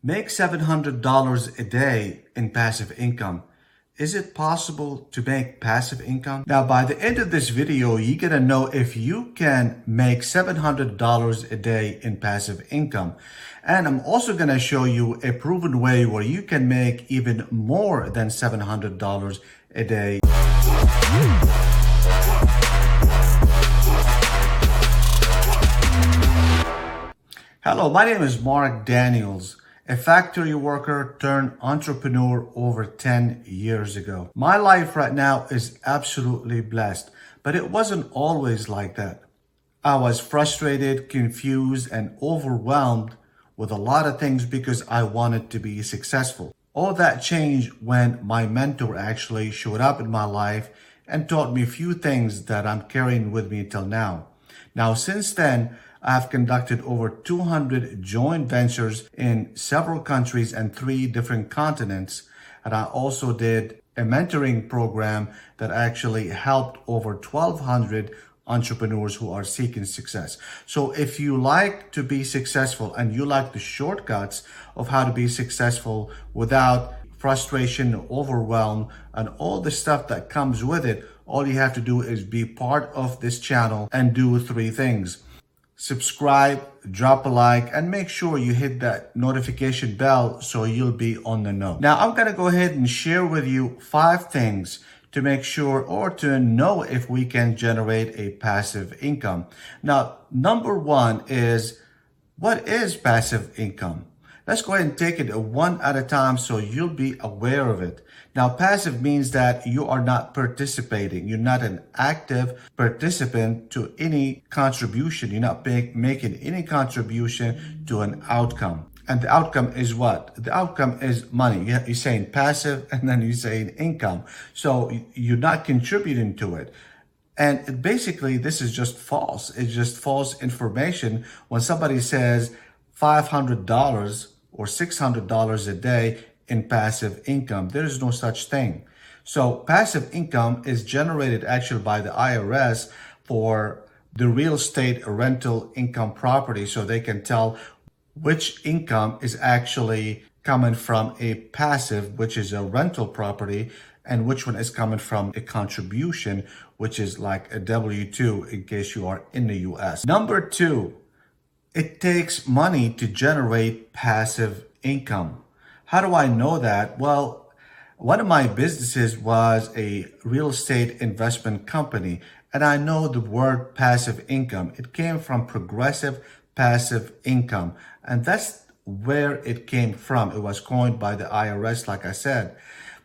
Make $700 a day in passive income. Is it possible to make passive income? Now, by the end of this video, you're gonna know if you can make $700 a day in passive income. And I'm also gonna show you a proven way where you can make even more than $700 a day. Hello, my name is Mark Daniels, a factory worker turned entrepreneur over 10 years ago. My life right now is absolutely blessed, but it wasn't always like that. I was frustrated, confused, and overwhelmed with a lot of things because I wanted to be successful. All that changed when my mentor actually showed up in my life and taught me a few things that I'm carrying with me till now. Now, since then, I've conducted over 200 joint ventures in several countries and 3 different continents. And I also did a mentoring program that actually helped over 1,200 entrepreneurs who are seeking success. So if you like to be successful and you like the shortcuts of how to be successful without frustration, overwhelm, and all the stuff that comes with it, all you have to do is be part of this channel and do 3 things. Subscribe, drop a like, and make sure you hit that notification bell so you'll be on the know. Now, I'm going to go ahead and share with you 5 things to make sure or to know if we can generate a passive income. Now, number 1 is, what is passive income? Let's go ahead and take it one at a time so you'll be aware of it. Now, passive means that you are not participating. You're not an active participant to any contribution. You're not making any contribution to an outcome. And the outcome is what? The outcome is money. You're saying passive and then you're saying income. So you're not contributing to it. And basically, this is just false. It's just false information when somebody says $500 or $600 a day in passive income. There is no such thing. So passive income is generated actually by the IRS for the real estate rental income property, so they can tell which income is actually coming from a passive, which is a rental property, and which one is coming from a contribution, which is like a W-2 in case you are in the US. Number 2, it takes money to generate passive income. How do I know that? Well, one of my businesses was a real estate investment company, and I know the word passive income. It came from progressive passive income, and that's where it came from. It was coined by the IRS, like I said.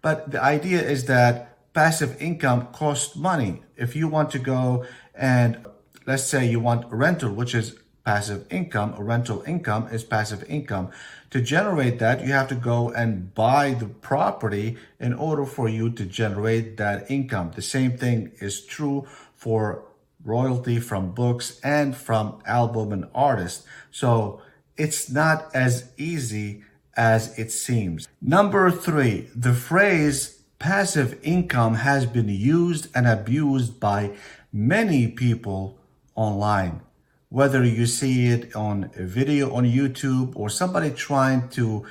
But the idea is that passive income costs money. If you want to go and let's say you want rental, which is passive income, or rental income is passive income. To generate that, you have to go and buy the property in order for you to generate that income. The same thing is true for royalty from books and from album and artists. So it's not as easy as it seems. Number 3, the phrase passive income has been used and abused by many people online. Whether you see it on a video on YouTube or somebody trying to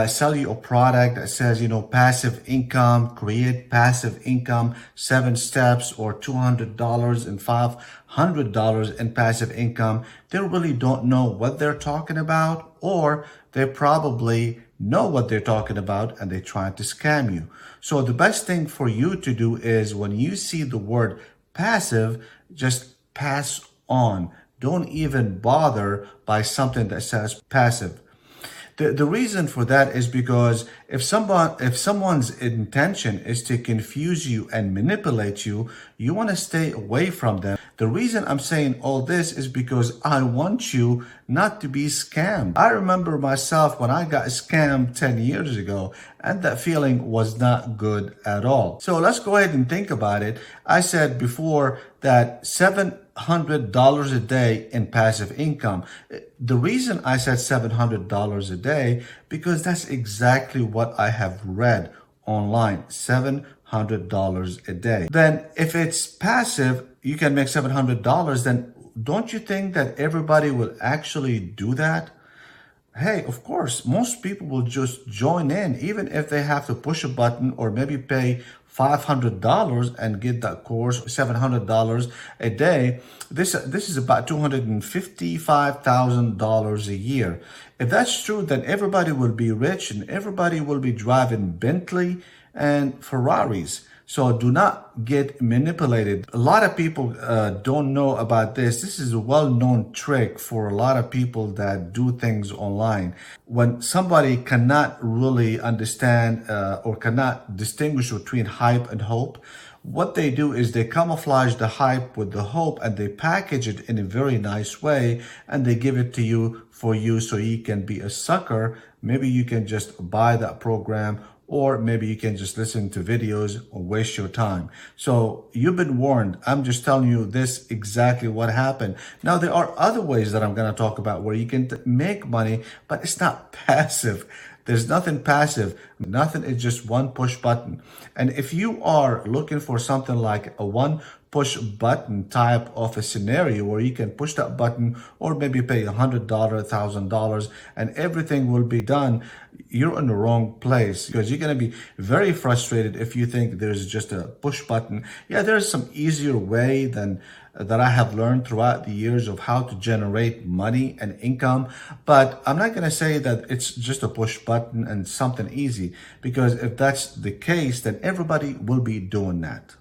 sell you a product that says, passive income, create passive income, 7 steps, or $200 and $500 in passive income, they really don't know what they're talking about, or they probably know what they're talking about and they're trying to scam you. So the best thing for you to do is when you see the word passive, just pass on. Don't even bother by something that says passive. The reason for that is because if someone's intention is to confuse you and manipulate you, you want to stay away from them. The reason I'm saying all this is because I want you not to be scammed. I remember myself when I got scammed 10 years ago, and that feeling was not good at all. So let's go ahead and think about it. I said before that $700 a day in passive income. The reason I said $700 a day, because that's exactly what I have read online, $700 a day. Then if it's passive, you can make $700, then don't you think that everybody will actually do that? Hey, of course, most people will just join in, even if they have to push a button or maybe pay $500 and get that course, $700 a day. This is about $255,000 a year. If that's true, then everybody will be rich and everybody will be driving Bentley and Ferraris. So do not get manipulated. A lot of people don't know about this. This is a well-known trick for a lot of people that do things online. When somebody cannot really understand or cannot distinguish between hype and hope, what they do is they camouflage the hype with the hope and they package it in a very nice way and they give it to you for you so you can be a sucker. Maybe you can just buy that program, or maybe you can just listen to videos or waste your time. So you've been warned. I'm just telling you this exactly what happened. Now, there are other ways that I'm going to talk about where you can make money, but it's not passive. There's nothing passive. Nothing is just one push button. And if you are looking for something like a one push button type of a scenario where you can push that button or maybe pay $100, $1,000 and everything will be done, you're in the wrong place, because you're going to be very frustrated if you think there's just a push button. Yeah, there's some easier way than that I have learned throughout the years of how to generate money and income. But I'm not going to say that it's just a push button and something easy, because if that's the case, then everybody will be doing that.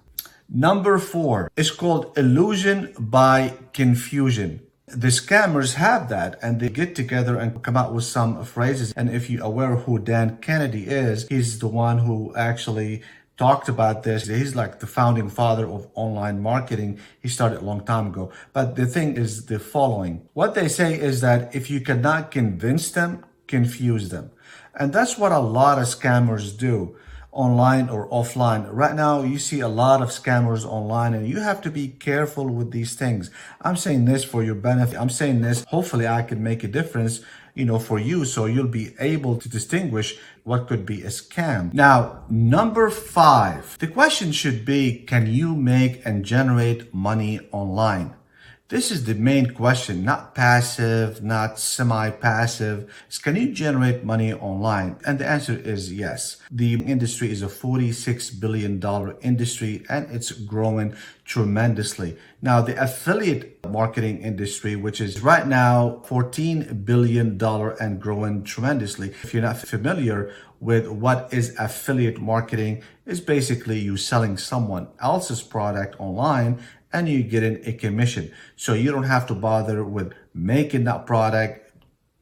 Number 4 is called illusion by confusion. The scammers have that and they get together and come out with some phrases. And if you're aware who Dan Kennedy is, he's the one who actually talked about this. He's like the founding father of online marketing. He started a long time ago. But the thing is the following. What they say is that if you cannot convince them, confuse them. And that's what a lot of scammers do, online or offline. Right now, you see a lot of scammers online and you have to be careful with these things. I'm saying this for your benefit. I'm saying this, hopefully I can make a difference, for you, so you'll be able to distinguish what could be a scam. Now, number 5, the question should be, can you make and generate money online? This is the main question, not passive, not semi-passive. Can you generate money online? And the answer is yes. The industry is a $46 billion industry and it's growing tremendously. Now, the affiliate marketing industry, which is right now $14 billion and growing tremendously. If you're not familiar with what is affiliate marketing, is basically you selling someone else's product online and you getting a commission. So you don't have to bother with making that product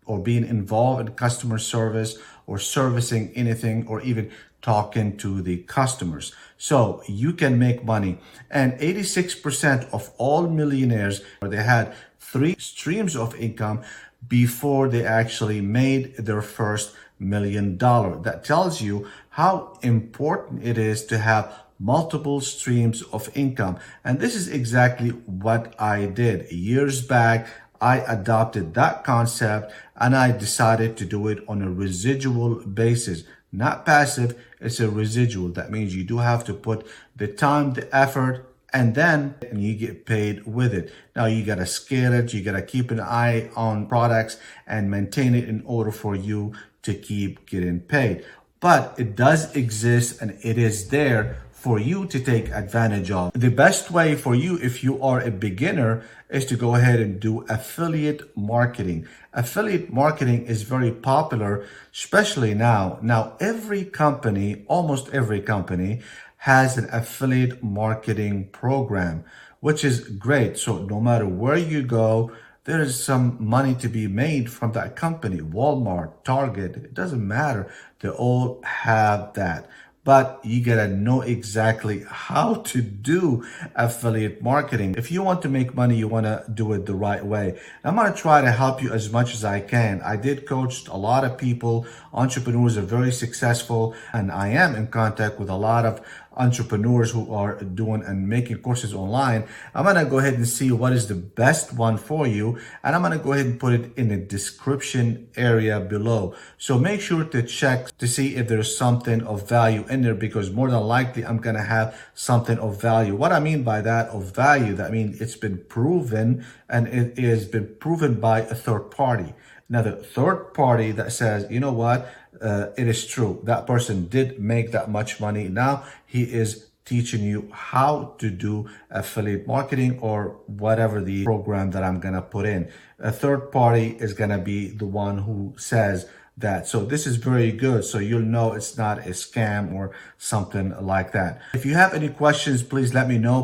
or being involved in customer service or servicing anything or even talking to the customers. So you can make money. And 86% of all millionaires, they had 3 streams of income before they actually made their first $1 million. That tells you how important it is to have multiple streams of income. And this is exactly what I did. Years back, I adopted that concept and I decided to do it on a residual basis. Not passive, it's a residual. That means you do have to put the time, the effort, and then you get paid with it. Now you got to scale it. You got to keep an eye on products and maintain it in order for you to keep getting paid. But it does exist and it is there for you to take advantage of. The best way for you, if you are a beginner, is to go ahead and do affiliate marketing. Affiliate marketing is very popular, especially now. Now, every company, almost every company, has an affiliate marketing program, which is great. So no matter where you go, there is some money to be made from that company. Walmart, Target, it doesn't matter. They all have that. But you gotta know exactly how to do affiliate marketing. If you want to make money, you wanna do it the right way. I'm gonna try to help you as much as I can. I did coach a lot of people. Entrepreneurs are very successful, and I am in contact with a lot of entrepreneurs who are doing and making courses online. I'm going to go ahead and see what is the best one for you. And I'm going to go ahead and put it in the description area below. So make sure to check to see if there's something of value in there, because more than likely I'm going to have something of value. What I mean by that of value, that means it's been proven and it has been proven by a third party. another third party that says, you know what, it is true. That person did make that much money. Now he is teaching you how to do affiliate marketing or whatever the program that I'm going to put in. A third party is going to be the one who says that. So this is very good. So you'll know it's not a scam or something like that. If you have any questions, please let me know.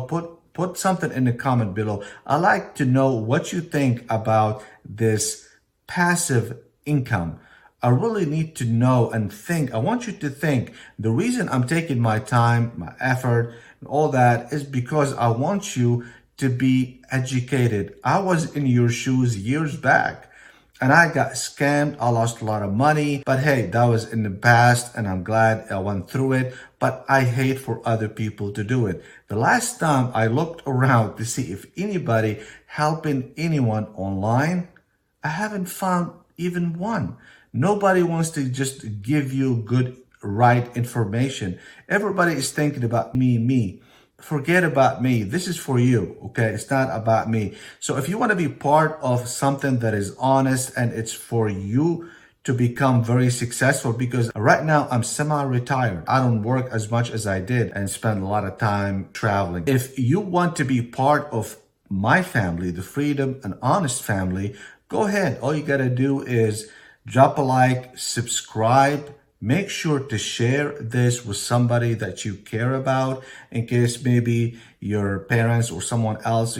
Put something in the comment below. I like to know what you think about this passive income. I really need to know and think. I want you to think. The reason I'm taking my time, my effort, and all that is because I want you to be educated. I was in your shoes years back and I got scammed. I lost a lot of money, but hey, that was in the past and I'm glad I went through it, but I hate for other people to do it. The last time I looked around to see if anybody helping anyone online, I haven't found even one. Nobody wants to just give you good, right information. Everybody is thinking about me. Forget about me. This is for you, okay? It's not about me. So if you want to be part of something that is honest and it's for you to become very successful, because right now I'm semi-retired. I don't work as much as I did and spend a lot of time traveling. If you want to be part of my family, the Freedom and Honest family, go ahead. All you got to do is drop a like, subscribe, make sure to share this with somebody that you care about in case maybe your parents or someone else,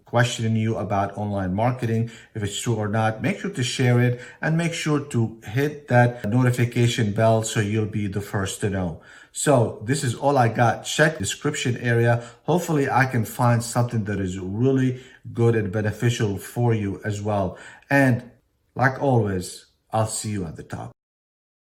questioning you about online marketing, if it's true or not. Make sure to share it and make sure to hit that notification bell so you'll be the first to know. So this is all I got. Check the description area. Hopefully I can find something that is really good and beneficial for you as well. And like always, I'll see you at the top.